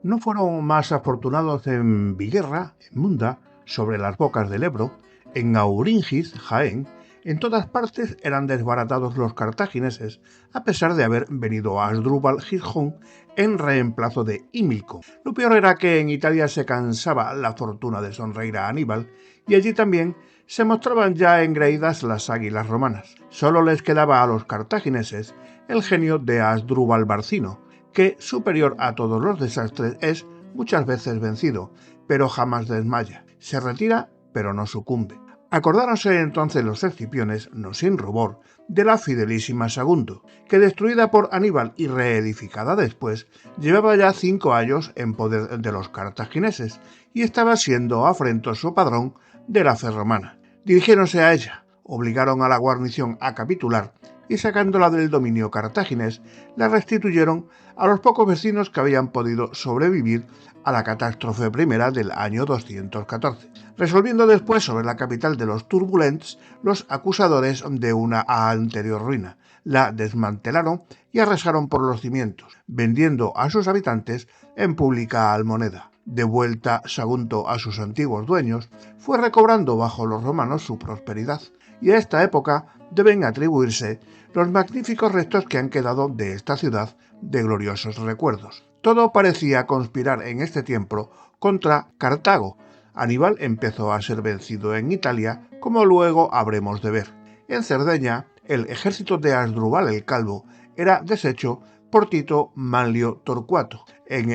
no fueron más afortunados en Viguerra, en Munda, sobre las bocas del Ebro, en Auringis, Jaén. En todas partes eran desbaratados los cartagineses, a pesar de haber venido a Asdrúbal Gijón en reemplazo de Himilco. Lo peor era que en Italia se cansaba la fortuna de sonreír a Aníbal, y allí también se mostraban ya engreídas las águilas romanas. Solo les quedaba a los cartagineses el genio de Asdrúbal Barcino, que, superior a todos los desastres, es muchas veces vencido, pero jamás desmaya. Se retira, pero no sucumbe. Acordáronse entonces los escipiones, no sin rubor, de la fidelísima Sagunto, que destruida por Aníbal y reedificada después, llevaba ya 5 años en poder de los cartagineses y estaba siendo afrentoso padrón de la fe romana. Dirigiéronse a ella, obligaron a la guarnición a capitular y sacándola del dominio cartaginés, la restituyeron a los pocos vecinos que habían podido sobrevivir a la catástrofe primera del año 214, resolviendo después sobre la capital de los turbulents los acusadores de una anterior ruina. La desmantelaron y arrasaron por los cimientos, vendiendo a sus habitantes en pública almoneda. De vuelta Sagunto a sus antiguos dueños, fue recobrando bajo los romanos su prosperidad, y a esta época deben atribuirse los magníficos restos que han quedado de esta ciudad de gloriosos recuerdos. Todo parecía conspirar en este tiempo contra Cartago. Aníbal empezó a ser vencido en Italia, como luego habremos de ver. En Cerdeña, el ejército de Asdrúbal el Calvo era deshecho por Tito Manlio Torcuato. En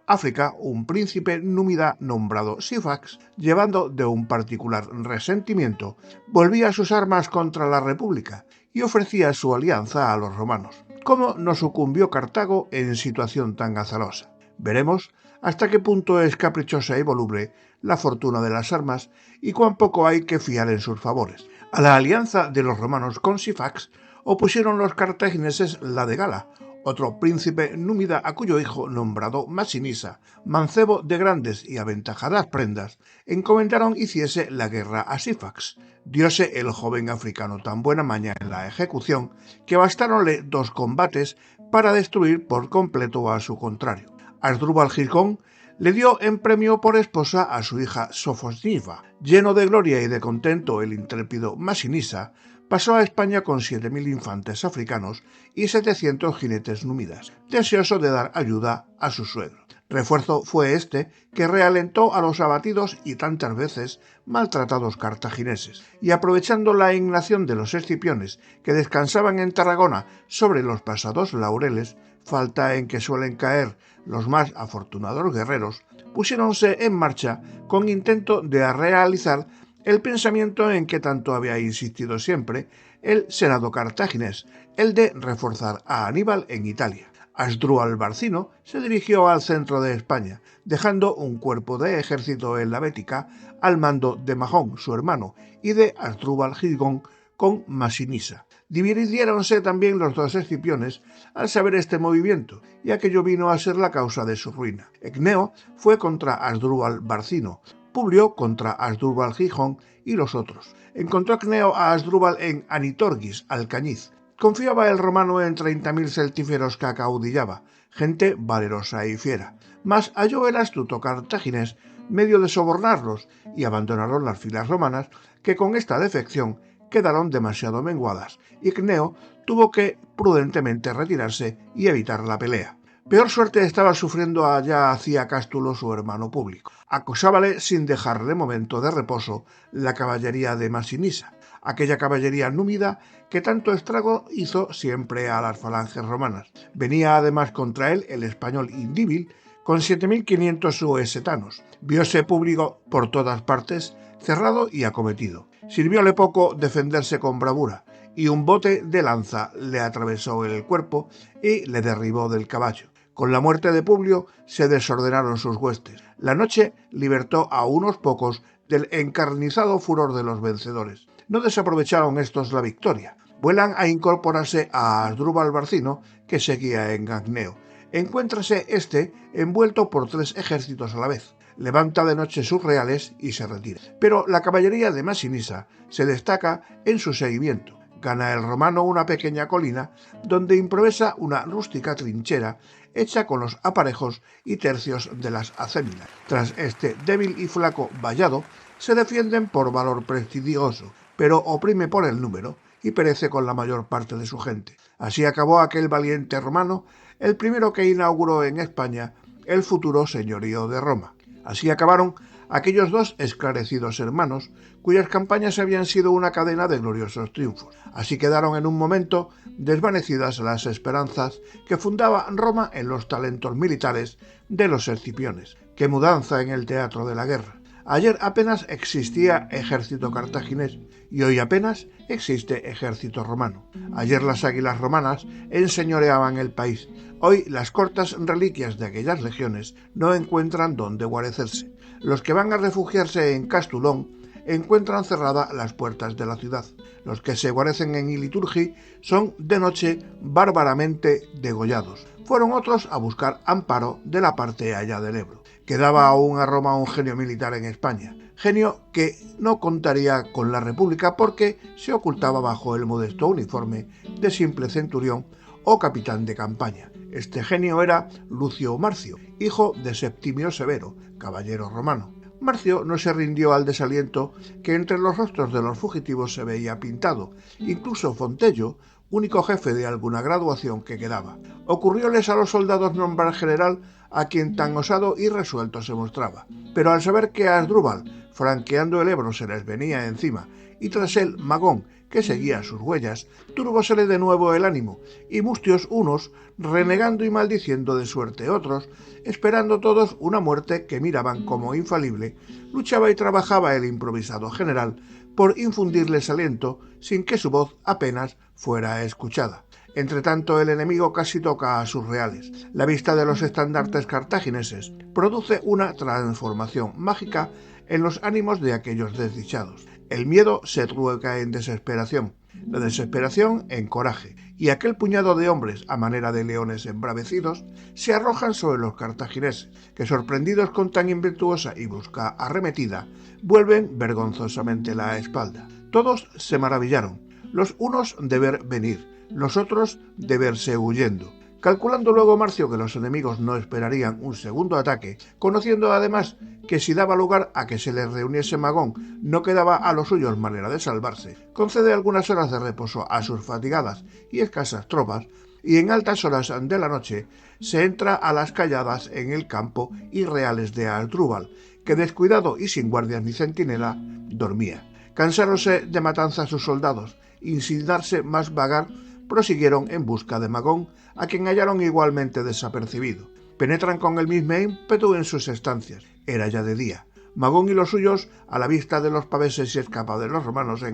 África, un príncipe númida nombrado Sifax, llevando de un particular resentimiento, volvía sus armas contra la República y ofrecía su alianza a los romanos. ¿Cómo no sucumbió Cartago en situación tan azarosa? Veremos hasta qué punto es caprichosa y voluble la fortuna de las armas y cuán poco hay que fiar en sus favores. A la alianza de los romanos con Sifax opusieron los cartagineses la de Gala, otro príncipe númida a cuyo hijo, nombrado Masinisa, mancebo de grandes y aventajadas prendas, encomendaron hiciese la guerra a Sifax. Diose el joven africano tan buena maña en la ejecución que bastáronle 2 combates para destruir por completo a su contrario. Asdrúbal Gijón le dio en premio por esposa a su hija Sofosniva. Lleno de gloria y de contento, el intrépido Masinisa pasó a España con 7.000 infantes africanos y 700 jinetes númidas, deseoso de dar ayuda a su suegro. Refuerzo fue este que realentó a los abatidos y tantas veces maltratados cartagineses, y aprovechando la indignación de los escipiones que descansaban en Tarragona sobre los pasados laureles, falta en que suelen caer los más afortunados guerreros, pusiéronse en marcha con intento de realizar el pensamiento en que tanto había insistido siempre el Senado cartaginés, el de reforzar a Aníbal en Italia. Asdrúbal Barcino se dirigió al centro de España, dejando un cuerpo de ejército en la Bética al mando de Mahón, su hermano, y de Asdrúbal Gijón con Masinisa. Dividiéronse también los 2 escipiones al saber este movimiento, y aquello vino a ser la causa de su ruina. Ecneo fue contra Asdrúbal Barcino, Publio contra Asdrúbal Gijón y los otros. Encontró Cneo a Asdrúbal en Anitorgis, Alcañiz. Confiaba el romano en 30.000 celtíferos que acaudillaba, gente valerosa y fiera. Mas halló el astuto cartaginés medio de sobornarlos y abandonaron las filas romanas, que con esta defección quedaron demasiado menguadas, y Cneo tuvo que prudentemente retirarse y evitar la pelea. Peor suerte estaba sufriendo allá hacía Cástulo, su hermano Público. Acosábale sin dejarle momento de reposo la caballería de Masinisa, aquella caballería númida que tanto estrago hizo siempre a las falanges romanas. Venía además contra él el español Indíbil con 7.500 suesetanos. Viose Público por todas partes cerrado y acometido. Sirvióle poco defenderse con bravura, y un bote de lanza le atravesó el cuerpo y le derribó del caballo. Con la muerte de Publio se desordenaron sus huestes. La noche libertó a unos pocos del encarnizado furor de los vencedores. No desaprovecharon estos la victoria. Vuelan a incorporarse a Asdrúbal Barcino, que seguía en Cneo. Encuéntrase este envuelto por 3 ejércitos a la vez. Levanta de noche sus reales y se retira. Pero la caballería de Masinisa se destaca en su seguimiento. Gana el romano una pequeña colina donde improvisa una rústica trinchera hecha con los aparejos y tercios de las acémilas. Tras este débil y flaco vallado, se defienden por valor prestigioso, pero oprime por el número y perece con la mayor parte de su gente. Así acabó aquel valiente romano, el primero que inauguró en España el futuro señorío de Roma. Así acabaron aquellos dos esclarecidos hermanos, cuyas campañas habían sido una cadena de gloriosos triunfos. Así quedaron en un momento desvanecidas las esperanzas que fundaba Roma en los talentos militares de los escipiones. ¡Qué mudanza en el teatro de la guerra! Ayer apenas existía ejército cartaginés y hoy apenas existe ejército romano. Ayer las águilas romanas enseñoreaban el país. Hoy las cortas reliquias de aquellas legiones no encuentran dónde guarecerse. Los que van a refugiarse en Castulón encuentran cerradas las puertas de la ciudad. Los que se guarecen en Iliturgi son de noche bárbaramente degollados. Fueron otros a buscar amparo de la parte allá del Ebro. Quedaba aún a Roma un genio militar en España, genio que no contaría con la República porque se ocultaba bajo el modesto uniforme de simple centurión o capitán de campaña. Este genio era Lucio Marcio, hijo de Septimio Severo, caballero romano. Marcio no se rindió al desaliento que entre los rostros de los fugitivos se veía pintado. Incluso Fontello, único jefe de alguna graduación que quedaba. Ocurrióles a los soldados nombrar general a quien tan osado y resuelto se mostraba. Pero al saber que Asdrúbal, franqueando el Ebro, se les venía encima, y tras él Magón, que seguía sus huellas, turbósele de nuevo el ánimo, y mustios unos, renegando y maldiciendo de suerte otros, esperando todos una muerte que miraban como infalible, luchaba y trabajaba el improvisado general por infundirles aliento sin que su voz apenas fuera escuchada. Entretanto, el enemigo casi toca a sus reales. La vista de los estandartes cartagineses produce una transformación mágica en los ánimos de aquellos desdichados. El miedo se trueca en desesperación, la desesperación en coraje, y aquel puñado de hombres, a manera de leones embravecidos, se arrojan sobre los cartagineses, que sorprendidos con tan impetuosa y brusca arremetida, vuelven vergonzosamente la espalda. Todos se maravillaron, los unos de ver venir, los otros de verse huyendo. Calculando luego Marcio que los enemigos no esperarían un segundo ataque, conociendo además que si daba lugar a que se les reuniese Magón no quedaba a los suyos manera de salvarse, concede algunas horas de reposo a sus fatigadas y escasas tropas, y en altas horas de la noche se entra a las calladas en el campo y reales de Asdrúbal, que descuidado y sin guardias ni centinela, dormía. Cansáronse de matanza sus soldados, y sin darse más vagar, prosiguieron en busca de Magón, a quien hallaron igualmente desapercibido. Penetran con el mismo ímpetu en sus estancias. Era ya de día. Magón y los suyos, a la vista de los paveses y escapas de los romanos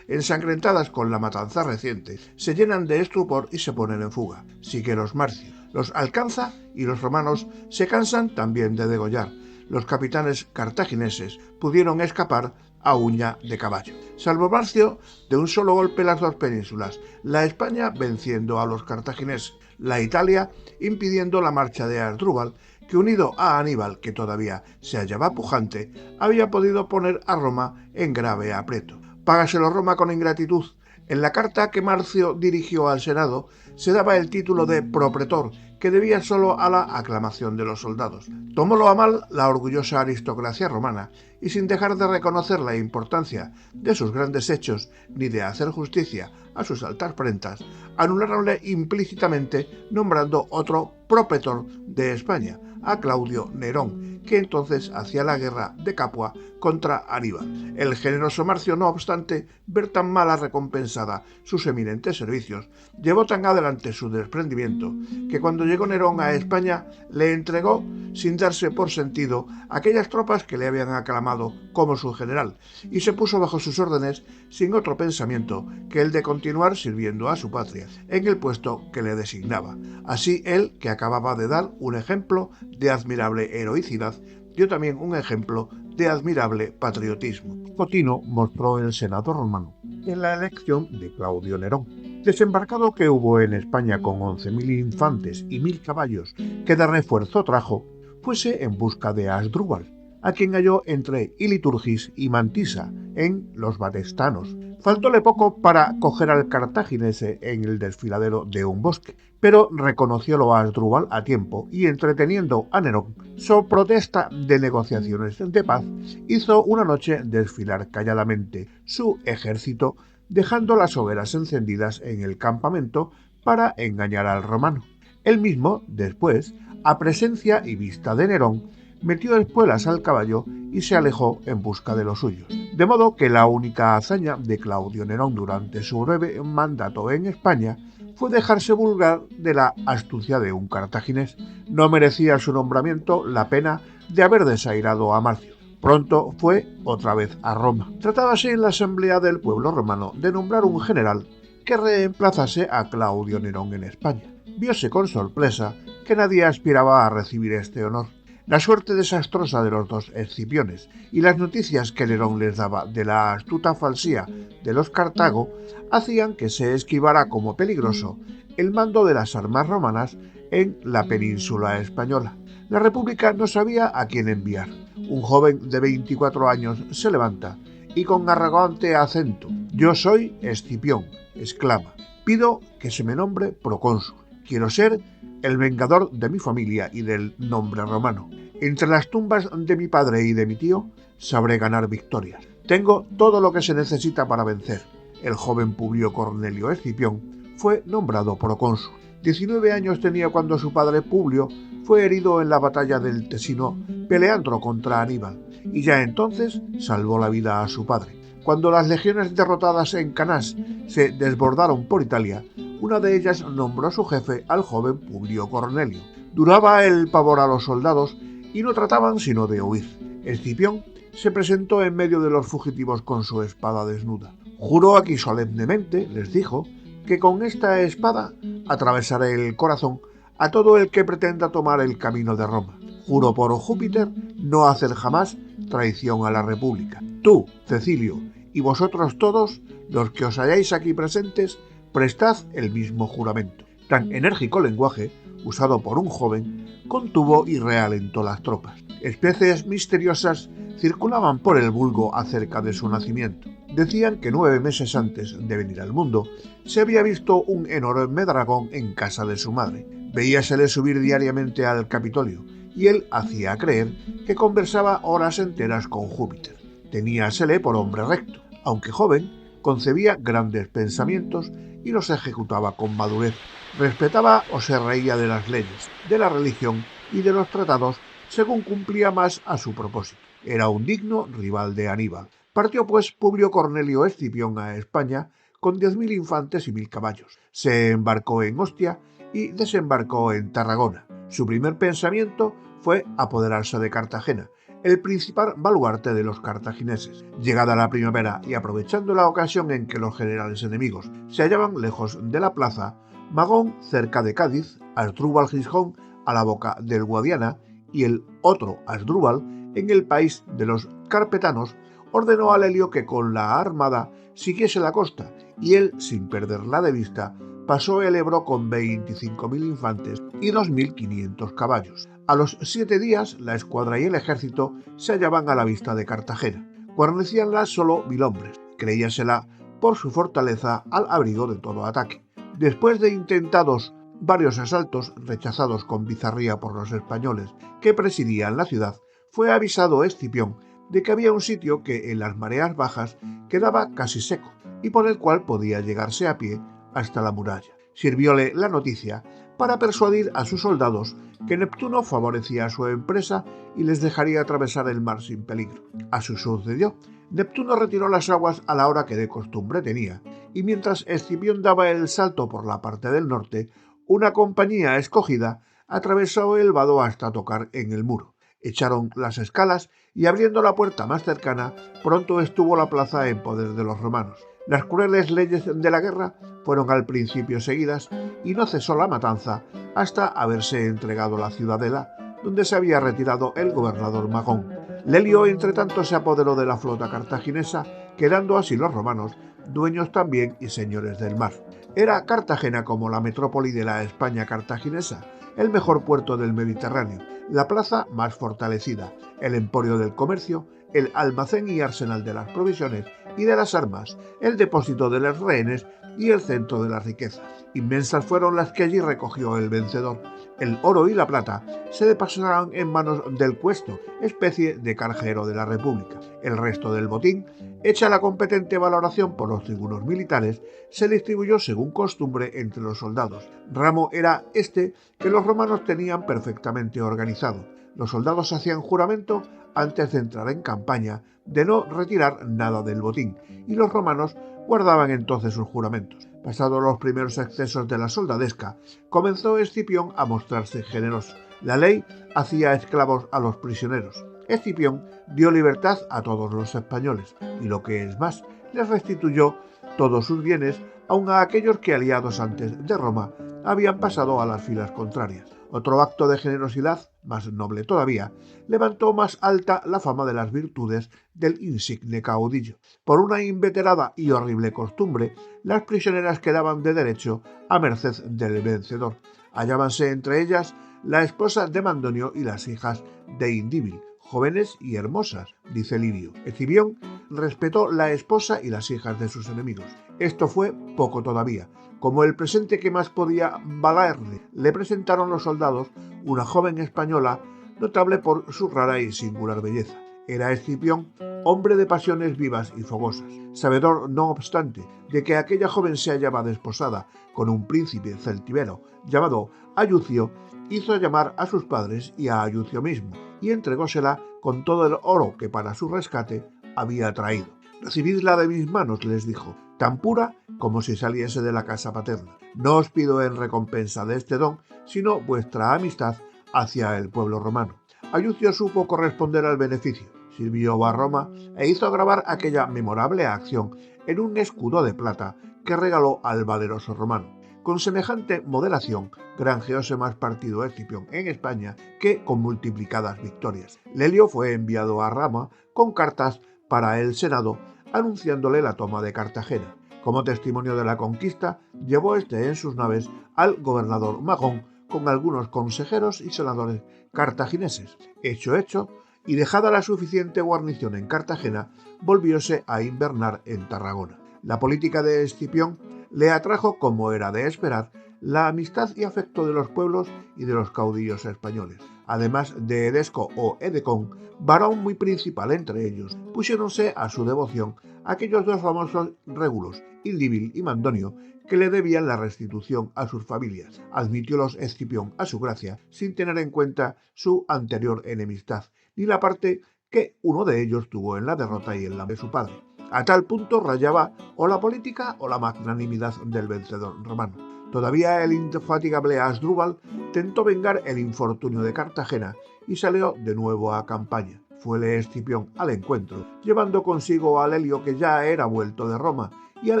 ensangrentadas con la matanza reciente, se llenan de estupor y se ponen en fuga. Sigueros Marcio los alcanza y los romanos se cansan también de degollar. Los capitanes cartagineses pudieron escapar a uña de caballo. Salvo Marcio, de un solo golpe las dos penínsulas, la España venciendo a los cartagineses, la Italia impidiendo la marcha de Asdrúbal, que unido a Aníbal, que todavía se hallaba pujante, había podido poner a Roma en grave aprieto. Págaselo Roma con ingratitud. En la carta que Marcio dirigió al Senado se daba el título de propretor, que debía solo a la aclamación de los soldados. Tomólo a mal la orgullosa aristocracia romana, y sin dejar de reconocer la importancia de sus grandes hechos ni de hacer justicia a sus altas prendas, anularonle implícitamente nombrando otro propretor de España, a Claudio Nerón, que entonces hacía la guerra de Capua contra Aníbal. El generoso Marcio, no obstante ver tan mala recompensada sus eminentes servicios, llevó tan adelante su desprendimiento, que cuando llegó Nerón a España le entregó, sin darse por sentido, aquellas tropas que le habían aclamado como su general, y se puso bajo sus órdenes sin otro pensamiento que el de continuar sirviendo a su patria, en el puesto que le designaba. Así él, que acababa de dar un ejemplo de admirable heroicidad, dio también un ejemplo de admirable patriotismo. Cotino mostró el Senado romano en la elección de Claudio Nerón. Desembarcado que hubo en España con 11.000 infantes y 1.000 caballos que de refuerzo trajo, fuese en busca de Asdrúbal, a quien halló entre Iliturgis y Mantisa, en los Batestanos. Faltóle poco para coger al cartaginese en el desfiladero de un bosque, pero reconociólo a Asdrúbal a tiempo y, entreteniendo a Nerón, so protesta de negociaciones de paz, hizo una noche desfilar calladamente su ejército, dejando las hogueras encendidas en el campamento para engañar al romano. Él mismo, después, a presencia y vista de Nerón, metió espuelas al caballo y se alejó en busca de los suyos. De modo que la única hazaña de Claudio Nerón durante su breve mandato en España fue dejarse vulgar de la astucia de un cartaginés. No merecía su nombramiento la pena de haber desairado a Marcio. Pronto fue otra vez a Roma. Tratábase en la asamblea del pueblo romano de nombrar un general que reemplazase a Claudio Nerón en España. Viose con sorpresa que nadie aspiraba a recibir este honor. La suerte desastrosa de los dos Escipiones y las noticias que Nerón les daba de la astuta falsía de los Cartago hacían que se esquivara como peligroso el mando de las armas romanas en la península española. La República no sabía a quién enviar. Un joven de 24 años se levanta y con arrogante acento: «Yo soy Escipión», exclama. «Pido que se me nombre procónsul. Quiero ser el vengador de mi familia y del nombre romano. Entre las tumbas de mi padre y de mi tío sabré ganar victorias. Tengo todo lo que se necesita para vencer». El joven Publio Cornelio Escipión fue nombrado procónsul. 19 años tenía cuando su padre Publio fue herido en la batalla del Tesino peleando contra Aníbal, y ya entonces salvó la vida a su padre. Cuando las legiones derrotadas en Canás se desbordaron por Italia, una de ellas nombró a su jefe al joven Publio Cornelio. Duraba el pavor a los soldados y no trataban sino de huir. Escipión se presentó en medio de los fugitivos con su espada desnuda. «Juro aquí solemnemente», les dijo, «que con esta espada atravesaré el corazón a todo el que pretenda tomar el camino de Roma. Juro por Júpiter no hacer jamás traición a la República. Tú, Cecilio, y vosotros todos, los que os halláis aquí presentes, prestad el mismo juramento». Tan enérgico lenguaje, usado por un joven, contuvo y realentó las tropas. Especies misteriosas circulaban por el vulgo acerca de su nacimiento. Decían que 9 meses antes de venir al mundo se había visto un enorme dragón en casa de su madre. Veíasele subir diariamente al Capitolio y él hacía creer que conversaba horas enteras con Júpiter. Teníasele por hombre recto. Aunque joven, concebía grandes pensamientos y los ejecutaba con madurez. Respetaba o se reía de las leyes, de la religión y de los tratados según cumplía más a su propósito. Era un digno rival de Aníbal. Partió pues Publio Cornelio Escipión a España con 10.000 infantes y 1.000 caballos. Se embarcó en Ostia y desembarcó en Tarragona. Su primer pensamiento fue apoderarse de Cartagena, el principal baluarte de los cartagineses. Llegada la primavera y aprovechando la ocasión en que los generales enemigos se hallaban lejos de la plaza, Magón cerca de Cádiz, Asdrúbal Gisjón a la boca del Guadiana y el otro Asdrúbal en el país de los carpetanos, ordenó a Lelio que con la armada siguiese la costa, y él, sin perderla de vista, pasó el Ebro con 25.000 infantes y 2.500 caballos. A los 7 días, la escuadra y el ejército se hallaban a la vista de Cartagena. Guarnecíanla solo 1.000 hombres. Creíasela por su fortaleza al abrigo de todo ataque. Después de intentados varios asaltos, rechazados con bizarría por los españoles que presidían la ciudad, fue avisado Escipión de que había un sitio que en las mareas bajas quedaba casi seco y por el cual podía llegarse a pie hasta la muralla. Sirvióle la noticia para persuadir a sus soldados que Neptuno favorecía su empresa y les dejaría atravesar el mar sin peligro. Así sucedió. Neptuno retiró las aguas a la hora que de costumbre tenía, y mientras Escipión daba el salto por la parte del norte, una compañía escogida atravesó el vado hasta tocar en el muro. Echaron las escalas y abriendo la puerta más cercana, pronto estuvo la plaza en poder de los romanos. Las crueles leyes de la guerra fueron al principio seguidas y no cesó la matanza hasta haberse entregado la ciudadela, donde se había retirado el gobernador Magón. Lelio, entretanto, se apoderó de la flota cartaginesa, quedando así los romanos dueños también y señores del mar. Era Cartagena como la metrópoli de la España cartaginesa, el mejor puerto del Mediterráneo, la plaza más fortalecida, el emporio del comercio, el almacén y arsenal de las provisiones y de las armas, el depósito de los rehenes y el centro de las riquezas. Inmensas fueron las que allí recogió el vencedor. El oro y la plata se le pasaron en manos del cuesto, especie de carguero de la República. El resto del botín, hecha la competente valoración por los tribunos militares, se distribuyó según costumbre entre los soldados. Ramo era este que los romanos tenían perfectamente organizado. Los soldados hacían juramento antes de entrar en campaña de no retirar nada del botín, y los romanos guardaban entonces sus juramentos. Pasados los primeros excesos de la soldadesca, comenzó Escipión a mostrarse generoso. La ley hacía esclavos a los prisioneros. Escipión dio libertad a todos los españoles, y lo que es más, les restituyó todos sus bienes, aun a aquellos que, aliados antes de Roma, habían pasado a las filas contrarias. Otro acto de generosidad, más noble todavía, levantó más alta la fama de las virtudes del insigne caudillo. Por una inveterada y horrible costumbre, las prisioneras quedaban de derecho a merced del vencedor. Hallábanse entre ellas la esposa de Mandonio y las hijas de Indíbil, jóvenes y hermosas, dice Livio. Escipión respetó la esposa y las hijas de sus enemigos. Esto fue poco todavía. Como el presente que más podía valerle, le presentaron los soldados una joven española notable por su rara y singular belleza. Era Escipión hombre de pasiones vivas y fogosas, sabedor, no obstante, de que aquella joven se hallaba desposada con un príncipe celtibero llamado Ayucio, hizo llamar a sus padres y a Ayucio mismo, y entregósela con todo el oro que para su rescate había traído. «Recibidla de mis manos», les dijo, «tan pura como si saliese de la casa paterna. No os pido en recompensa de este don, sino vuestra amistad hacia el pueblo romano». Ayucio supo corresponder al beneficio, sirvió a Roma e hizo grabar aquella memorable acción en un escudo de plata que regaló al valeroso romano. Con semejante moderación, granjeóse más partido Escipión en España que con multiplicadas victorias. Lelio fue enviado a Roma con cartas para el Senado anunciándole la toma de Cartagena. Como testimonio de la conquista, llevó este en sus naves al gobernador Magón con algunos consejeros y senadores cartagineses. Hecho, y dejada la suficiente guarnición en Cartagena, volvióse a invernar en Tarragona. La política de Escipión le atrajo, como era de esperar, la amistad y afecto de los pueblos y de los caudillos españoles. Además de Edesco o Edecón, varón muy principal entre ellos, pusiéronse a su devoción aquellos dos famosos régulos, Indíbil y Mandonio, que le debían la restitución a sus familias. Admitiólos Escipión a su gracia, sin tener en cuenta su anterior enemistad, ni la parte que uno de ellos tuvo en la derrota y en la de su padre. A tal punto rayaba o la política o la magnanimidad del vencedor romano. Todavía el indefatigable Asdrúbal tentó vengar el infortunio de Cartagena y salió de nuevo a campaña. Fuele Escipión al encuentro, llevando consigo a Lelio, que ya era vuelto de Roma, y al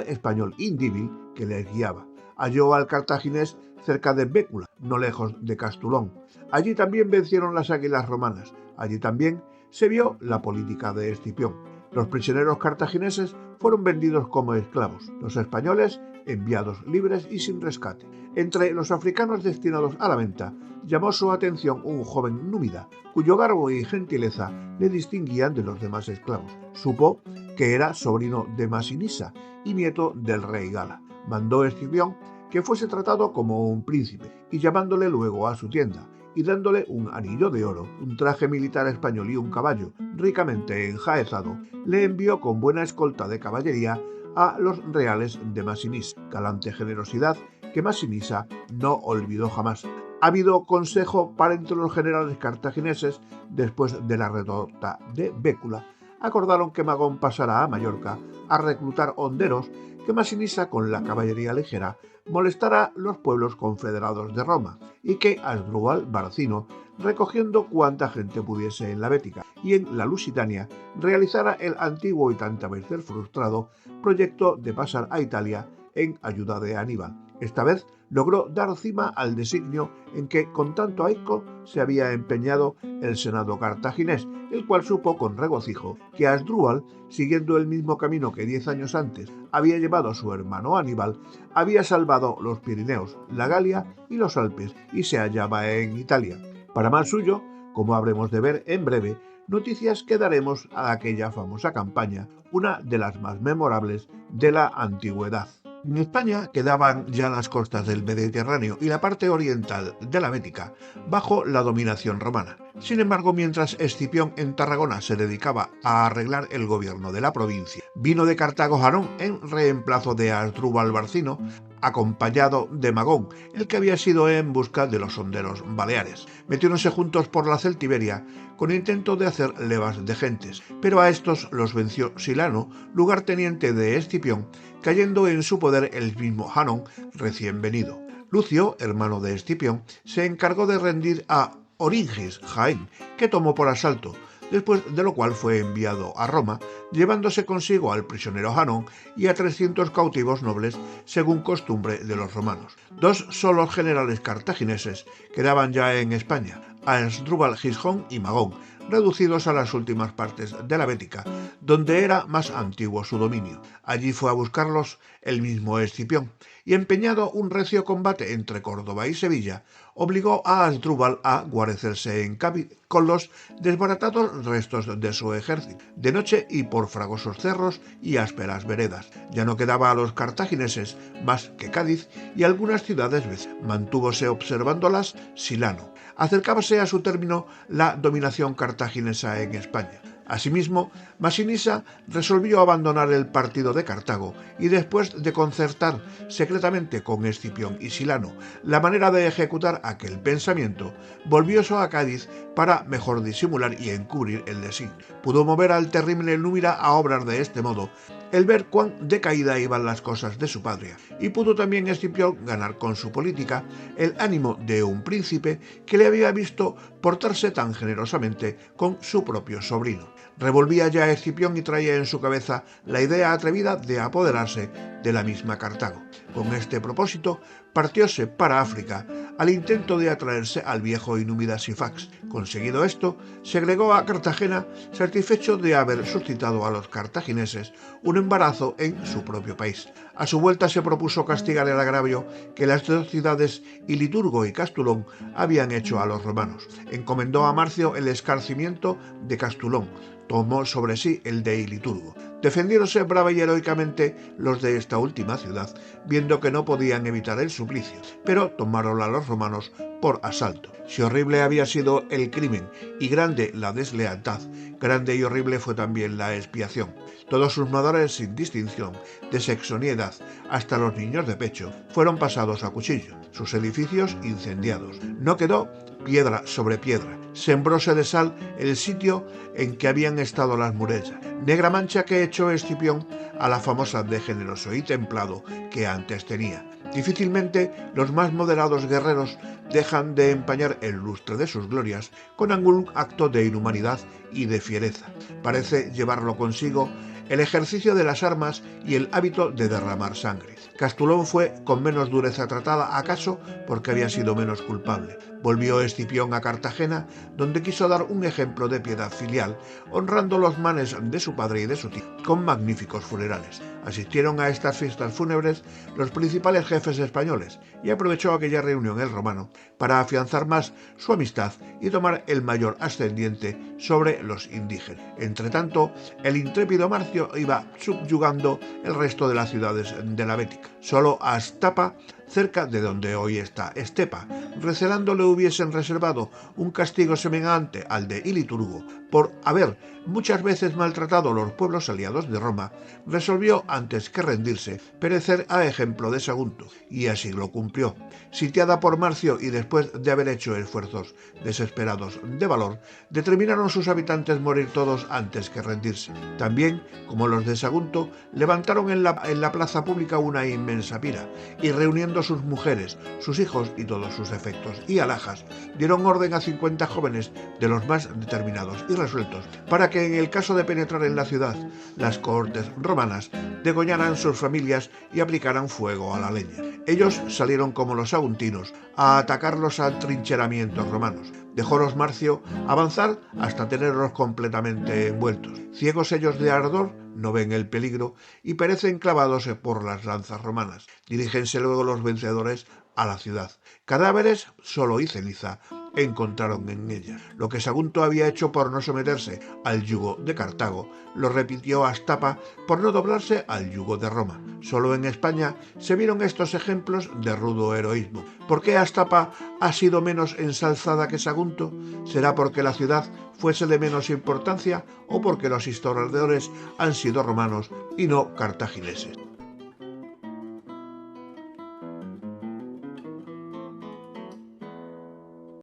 español Indíbil, que le guiaba. Halló al cartaginés cerca de Bécula, no lejos de Castulón. Allí también vencieron las águilas romanas. Allí también se vio la política de Escipión. Los prisioneros cartagineses fueron vendidos como esclavos, los españoles enviados libres y sin rescate. Entre los africanos destinados a la venta, llamó su atención un joven númida, cuyo garbo y gentileza le distinguían de los demás esclavos. Supo que era sobrino de Masinisa y nieto del rey Gala. Mandó Escipión que fuese tratado como un príncipe, y llamándole luego a su tienda, y dándole un anillo de oro, un traje militar español y un caballo ricamente enjaezado, le envió con buena escolta de caballería a los reales de Masinisa, galante generosidad que Masinisa no olvidó jamás. Ha habido consejo para entre los generales cartagineses después de la derrota de Bécula. Acordaron que Magón pasara a Mallorca a reclutar honderos, que Masinisa con la caballería ligera molestara los pueblos confederados de Roma, y que Asdrúbal Barcino, recogiendo cuanta gente pudiese en la Bética y en la Lusitania, realizara el antiguo y tantas veces frustrado proyecto de pasar a Italia en ayuda de Aníbal. Esta vez logró dar cima al designio en que con tanto ahínco se había empeñado el Senado cartaginés, el cual supo con regocijo que Asdrúbal, siguiendo el mismo camino que 10 años antes había llevado su hermano Aníbal, había salvado los Pirineos, la Galia y los Alpes y se hallaba en Italia. Para mal suyo, como habremos de ver en breve, noticias que daremos a aquella famosa campaña, una de las más memorables de la antigüedad. En España quedaban ya las costas del Mediterráneo y la parte oriental de la Bética bajo la dominación romana. Sin embargo, mientras Escipión en Tarragona se dedicaba a arreglar el gobierno de la provincia, vino de Cartago Janón en reemplazo de Asdrúbal Barcino, acompañado de Magón, el que había sido en busca de los honderos baleares. Metiéronse juntos por la Celtiberia con intento de hacer levas de gentes, pero a estos los venció Silano, lugarteniente de Escipión, cayendo en su poder el mismo Janón recién venido. Lucio, hermano de Escipión, se encargó de rendir a Oringis, Jaén, que tomó por asalto, después de lo cual fue enviado a Roma, llevándose consigo al prisionero Janón y a 300 cautivos nobles, según costumbre de los romanos. 2 solos generales cartagineses quedaban ya en España, Asdrúbal Gisjón y Magón, reducidos a las últimas partes de la Bética, donde era más antiguo su dominio. Allí fue a buscarlos el mismo Escipión, y empeñado un recio combate entre Córdoba y Sevilla, obligó a Asdrúbal a guarecerse en Cádiz con los desbaratados restos de su ejército, de noche y por fragosos cerros y ásperas veredas. Ya no quedaba a los cartagineses más que Cádiz y algunas ciudades vecinas. Mantúvose observándolas Silano. Acercábase a su término la dominación cartaginesa en España. Asimismo, Masinisa resolvió abandonar el partido de Cartago y después de concertar secretamente con Escipión y Silano la manera de ejecutar aquel pensamiento, volvióse a Cádiz para mejor disimular y encubrir el designio. Pudo mover al terrible Númida a obrar de este modo, el ver cuán decaída iban las cosas de su patria, y pudo también Escipión ganar con su política el ánimo de un príncipe que le había visto portarse tan generosamente con su propio sobrino. Revolvía ya Escipión y traía en su cabeza la idea atrevida de apoderarse de la misma Cartago. Con este propósito, partióse para África al intento de atraerse al viejo y númida Sifax. Conseguido esto, se agregó a Cartagena, satisfecho de haber suscitado a los cartagineses un embarazo en su propio país. A su vuelta se propuso castigar el agravio que las 2 ciudades, Iliturgo y Castulón, habían hecho a los romanos. Encomendó a Marcio el escarcimiento de Castulón, tomó sobre sí el de Iliturgo. Defendiéronse brava y heroicamente los de esta última ciudad, viendo que no podían evitar el suplicio, pero tomáronla los romanos por asalto. Si horrible había sido el crimen y grande la deslealtad, grande y horrible fue también la expiación. Todos sus moradores, sin distinción de sexo ni edad, hasta los niños de pecho, fueron pasados a cuchillo, sus edificios incendiados. No quedó piedra sobre piedra. Sembróse de sal el sitio en que habían estado las murallas, negra mancha que echó Escipión a la famosa de generoso y templado que antes tenía. Difícilmente los más moderados guerreros dejan de empañar el lustre de sus glorias con algún acto de inhumanidad y de fiereza. Parece llevarlo consigo el ejercicio de las armas y el hábito de derramar sangre. Castulón fue con menos dureza tratada, acaso porque había sido menos culpable. Volvió Escipión a Cartagena, donde quiso dar un ejemplo de piedad filial, honrando los manes de su padre y de su tío, con magníficos funerales. Asistieron a estas fiestas fúnebres los principales jefes españoles, y aprovechó aquella reunión el romano para afianzar más su amistad y tomar el mayor ascendiente sobre los indígenas. Entretanto, el intrépido Marcio iba subyugando el resto de las ciudades de la Bética. Solo Astapa, cerca de donde hoy está Estepa, recelando le hubiesen reservado un castigo semejante al de Iliturgo por haber muchas veces maltratado los pueblos aliados de Roma, resolvió, antes que rendirse, perecer a ejemplo de Sagunto, y así lo cumplió. Sitiada por Marcio y después de haber hecho esfuerzos desesperados de valor, determinaron sus habitantes morir todos antes que rendirse. También, como los de Sagunto, levantaron en la plaza pública una inmensa pira, y reuniendo sus mujeres, sus hijos y todos sus efectos, prefectos y alhajas dieron orden a 50 jóvenes de los más determinados y resueltos para que en el caso de penetrar en la ciudad las cohortes romanas degollaran sus familias y aplicaran fuego a la leña. Ellos salieron como los saguntinos a atacar los atrincheramientos romanos. Dejólos Marcio avanzar hasta tenerlos completamente envueltos. Ciegos ellos de ardor, no ven el peligro y perecen clavados por las lanzas romanas. Dirígense luego los vencedores a la ciudad. Cadáveres, solo y ceniza, encontraron en ella. Lo que Sagunto había hecho por no someterse al yugo de Cartago, lo repitió Astapa por no doblarse al yugo de Roma. Solo en España se vieron estos ejemplos de rudo heroísmo. ¿Por qué Astapa ha sido menos ensalzada que Sagunto? ¿Será porque la ciudad fuese de menos importancia o porque los historiadores han sido romanos y no cartagineses?